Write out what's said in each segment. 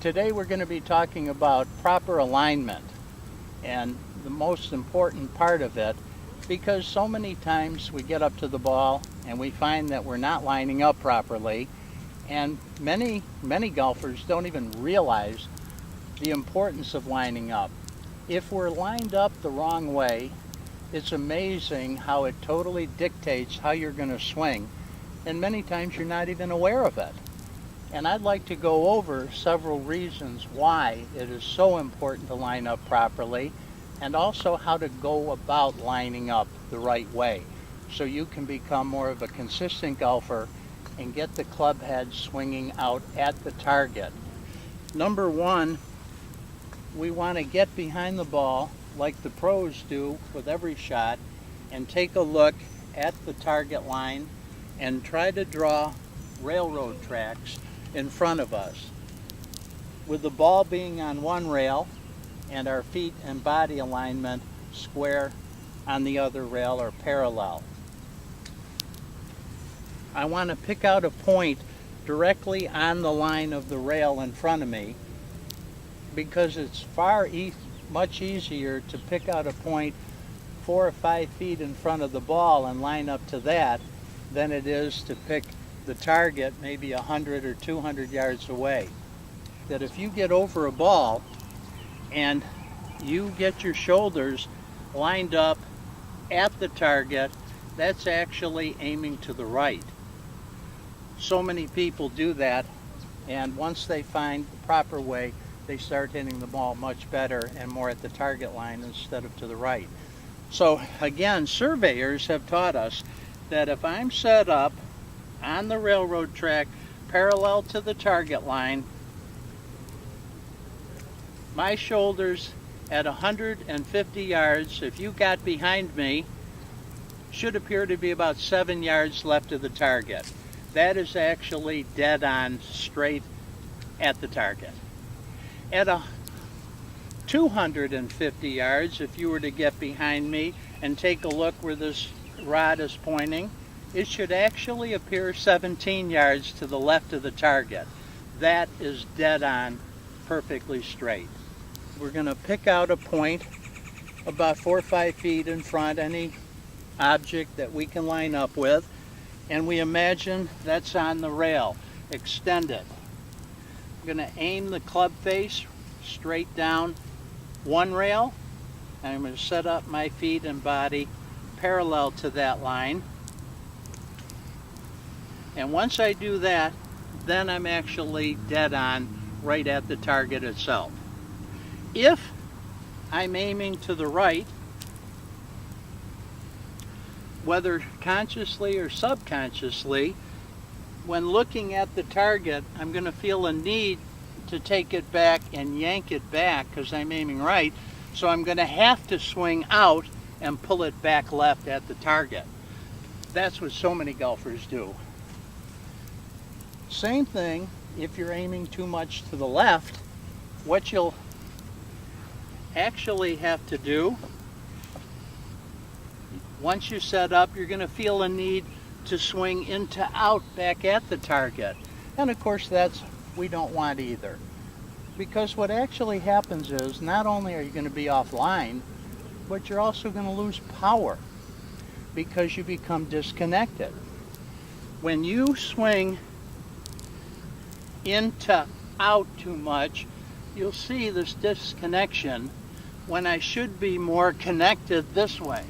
Today we're going to be talking about proper alignment and the most important part of it, because so many times we get up to the ball and we find that we're not lining up properly, and many golfers don't even realize the importance of lining up. If we're lined up the wrong way, it's amazing how it totally dictates how you're going to swing, and many times you're not even aware of it. And I'd like to go over several reasons why it is so important to line up properly, and also how to go about lining up the right way so you can become more of a consistent golfer and get the club head swinging out at the target. Number one, we want to get behind the ball like the pros do with every shot and take a look at the target line and try to draw railroad tracks in front of us, with the ball being on one rail and our feet and body alignment square on the other rail or parallel. I want to pick out a point directly on the line of the rail in front of me, because it's much easier to pick out a point 4 or 5 feet in front of the ball and line up to that than it is to pick the target maybe 100 or 200 yards away. That if you get over a ball and you get your shoulders lined up at the target, that's actually aiming to the right. So many people do that, and once they find the proper way, they start hitting the ball much better and more at the target line instead of to the right. So again, surveyors have taught us that if I'm set up on the railroad track parallel to the target line, my shoulders at 150 yards, if you got behind me, should appear to be about 7 yards left of the target. That is actually dead on straight at the target. At 250 yards, if you were to get behind me and take a look where this rod is pointing, it should actually appear 17 yards to the left of the target. That is dead on, perfectly straight. We're going to pick out a point about 4 or 5 feet in front, any object that we can line up with, and we imagine that's on the rail, extended. I'm going to aim the club face straight down one rail, and I'm going to set up my feet and body parallel to that line. And once I do that, then I'm actually dead on right at the target itself. If I'm aiming to the right, whether consciously or subconsciously, when looking at the target, I'm going to feel a need to take it back and yank it back because I'm aiming right. So I'm going to have to swing out and pull it back left at the target. That's what so many golfers do. Same thing if you're aiming too much to the left. What you'll actually have to do, once you set up, you're going to feel a need to swing into out back at the target. And of course we don't want either. Because what actually happens is, not only are you going to be offline, but you're also going to lose power because you become disconnected. When you swing into out too much, you'll see this disconnection when I should be more connected this way.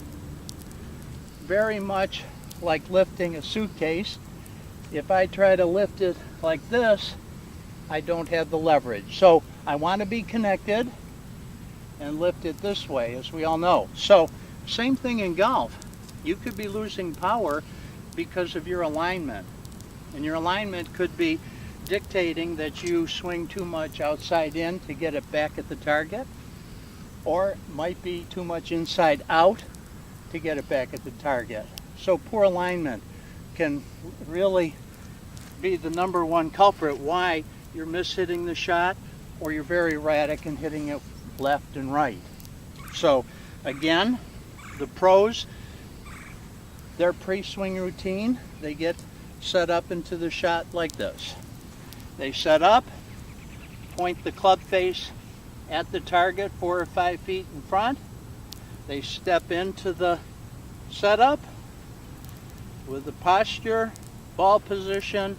Very much like lifting a suitcase. If I try to lift it like this, I don't have the leverage. So I want to be connected and lift it this way, as we all know. So same thing in golf. You could be losing power because of your alignment. And your alignment could be dictating that you swing too much outside in to get it back at the target, or it might be too much inside out to get it back at the target. So poor alignment can really be the number one culprit why you're mishitting the shot, or you're very erratic in hitting it left and right. So again, the pros, their pre-swing routine, they get set up into the shot like this. They set up, point the club face at the target 4 or 5 feet in front. They step into the setup with the posture, ball position,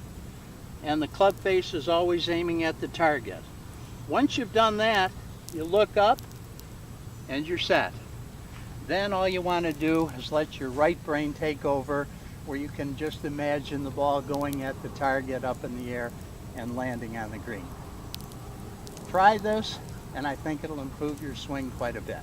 and the club face is always aiming at the target. Once you've done that, you look up and you're set. Then all you want to do is let your right brain take over, where you can just imagine the ball going at the target up in the air and landing on the green. Try this, and I think it'll improve your swing quite a bit.